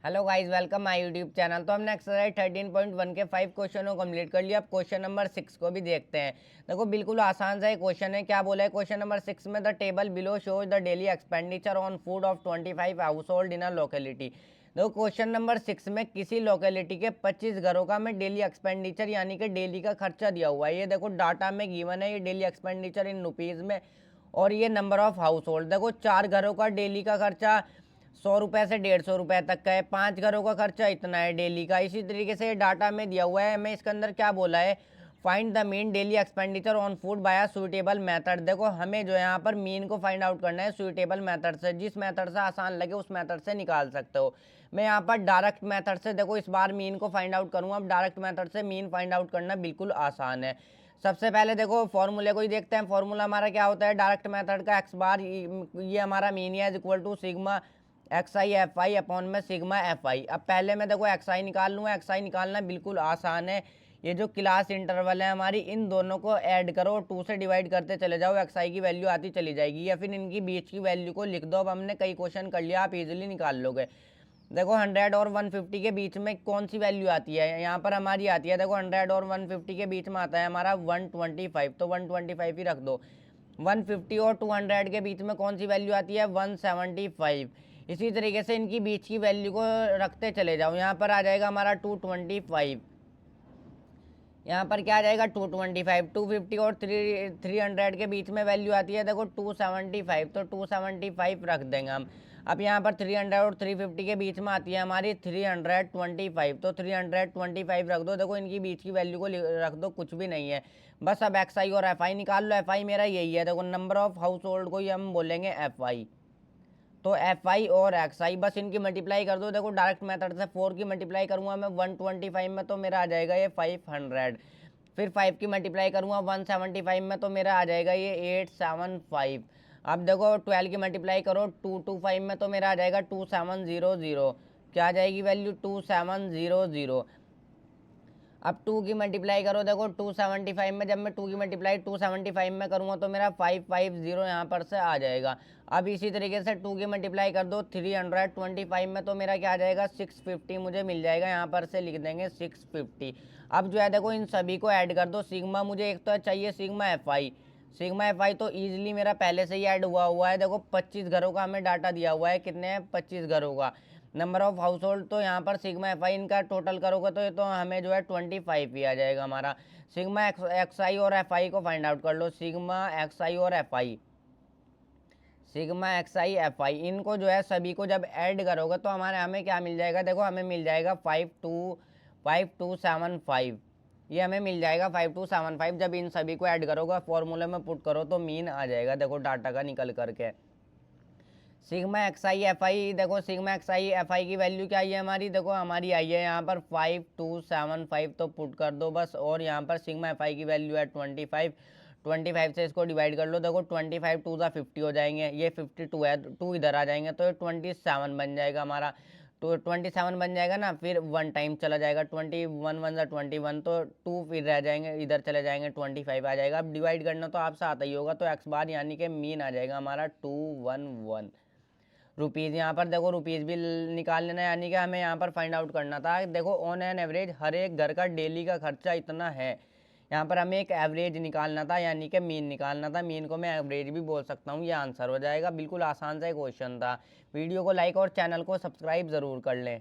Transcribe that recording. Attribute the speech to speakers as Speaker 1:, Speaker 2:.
Speaker 1: Hello guys, welcome my YouTube channel. तो हमने exercise 13.1 के 5 क्वेश्चन को कंप्लीट कर लिया। अब क्वेश्चन नंबर 6 को भी देखते हैं। देखो बिल्कुल आसान सा क्वेश्चन है। क्या बोला है क्वेश्चन नंबर 6 में? The table below shows the daily expenditure on food of 25 house hold in a locality. देखो क्वेश्चन नंबर 6 में किसी लोकेलिटी के 25 घरों का में डेली एक्सपेंडिचर यानी कि डेली का खर्चा दिया हुआ है। ये देखो डाटा में गिवन है, ये डेली एक्सपेंडिचर इन रुपीज़ में, और ये नंबर ऑफ हाउस होल्ड। देखो 4 घरों का डेली का खर्चा 100 रुपये से 150 रुपये तक का है। 5 घरों का खर्चा इतना है डेली का। इसी तरीके से डाटा में दिया हुआ है। हमें इसके अंदर क्या बोला है? Find the mean daily expenditure on food by a suitable method. देखो हमें जो है यहाँ पर मीन को फाइंड आउट करना है सुइटेबल मेथड से। जिस मेथड से आसान लगे उस मेथड से निकाल सकते हो। मैं यहाँ पर डायरेक्ट मेथड से देखो इस बार मीन को फाइंड आउट करूँगा। अब डायरेक्ट मेथड से मीन फाइंड आउट करना बिल्कुल आसान है। सबसे पहले देखो फॉर्मूले को ही देखते हैं। फॉर्मूला हमारा क्या होता है डायरेक्ट मेथड का? एक्स बार ये हमारा मीन है, is equal to sigma x I F i upon में सिग्मा एफ आई। अब पहले मैं देखो एक्स आई निकाल लूँगा। एक्स आई निकालना बिल्कुल आसान है। ये जो क्लास इंटरवल है हमारी, इन दोनों को ऐड करो, 2 से डिवाइड करते चले जाओ, एक्स आई की वैल्यू आती चली जाएगी। या फिर इनकी बीच की वैल्यू को लिख दो। अब हमने कई क्वेश्चन कर लिया, आप इजीली निकाल लोगे। देखो 100 और 150 के बीच में कौन सी वैल्यू आती है? यहाँ पर हमारी आती है, देखो 100 और 150 के बीच में आता है हमारा 125, तो 125 ही रख दो। 150 और 200 के बीच में कौन सी वैल्यू आती है? 175। इसी तरीके से इनकी बीच की वैल्यू को रखते चले जाओ। यहाँ पर आ जाएगा हमारा 225। यहाँ पर क्या आ जाएगा? 225। 250 और 300 के बीच में वैल्यू आती है देखो 275, तो 275 रख देंगे हम। अब यहाँ पर 300 और 350 के बीच में आती है हमारी 325, तो 325 रख दो। देखो इनकी बीच की वैल्यू को रख दो, कुछ भी नहीं है। बस अब एक्स आई और एफ आई निकाल लो। एफ आई मेरा यही है, देखो नंबर ऑफ हाउस होल्ड को ही हम बोलेंगे एफ आई। तो एफ आई और एक्स आई बस इनकी मल्टीप्लाई कर दो। देखो डायरेक्ट मेथड से 4 की मल्टीप्लाई करूँगा मैं 125 में, तो मेरा आ जाएगा ये 500। फिर 5 की मल्टीप्लाई करूँगा 175 में, तो मेरा आ जाएगा ये 875। अब देखो 12 की मल्टीप्लाई करो 225 में, तो मेरा आ जाएगा 2700। क्या आ जाएगी वैल्यू? 2700। अब 2 की मल्टीप्लाई करो, देखो 275 में, जब मैं 2 की मल्टीप्लाई 275 में करूँगा तो मेरा 550 यहाँ पर से आ जाएगा। अब इसी तरीके से 2 की मल्टीप्लाई कर दो 325 में, तो मेरा क्या आ जाएगा? 650 मुझे मिल जाएगा। यहाँ पर से लिख देंगे 650। अब जो है देखो इन सभी को ऐड कर दो। सिग्मा मुझे एक तो चाहिए सिग्मा एफ आई। सिग्मा एफ आई तो ईजिली मेरा पहले से ही ऐड हुआ है। देखो 25 घरों का हमें डाटा दिया हुआ है। कितने हैं? 25 घरों का। नंबर ऑफ हाउस होल्ड तो यहाँ पर सिग्मा एफ आई इनका टोटल करोगे तो ये तो हमें जो है 25 ही आ जाएगा हमारा। सिग्मा एक्स आई और एफ आई को फाइंड आउट कर लो। सिग्मा एक्स आई और F I, sigma x I F I, इनको जो है सभी को जब ऐड करोगे तो हमारे हमें क्या मिल जाएगा? देखो हमें मिल जाएगा 5275। ये हमें मिल जाएगा 5275। जब इन सभी को ऐड करोगे फॉर्मूले में पुट करो तो मीन आ जाएगा देखो डाटा का निकल करके। Sigma x I F I, देखो sigma x I F I की वैल्यू क्या आई है हमारी? देखो हमारी आई है यहाँ पर 5275, तो पुट कर दो बस। और यहाँ पर सिग्मा एफ आई की वैल्यू है 25। 25 से इसको डिवाइड कर लो। देखो 25 टू ज़ा 50 हो जाएंगे, ये 52 है, 2 इधर आ जाएंगे तो ये 27 बन जाएगा हमारा। तो 27 बन जाएगा ना, फिर 1 टाइम चला जाएगा। 21 1 ज़ा 21, तो 2 फिर रह जाएंगे, इधर चले जाएंगे, 25 आ जाएगा। अब डिवाइड करना तो आपसे आता ही होगा, तो एक्स बार यानी कि मीन आ जाएगा हमारा 211 रुपीज़। यहाँ पर देखो रुपीज़ भी निकाल लेना, यानी कि हमें यहाँ पर फाइंड आउट करना था। देखो ऑन एन एवरेज हर एक घर का डेली का खर्चा इतना है। यहाँ पर हमें एक एवरेज निकालना था, यानी कि मीन निकालना था। मीन को मैं एवरेज भी बोल सकता हूँ, ये आंसर हो जाएगा। बिल्कुल आसान सा क्वेश्चन था। वीडियो को लाइक और चैनल को सब्सक्राइब ज़रूर कर लें।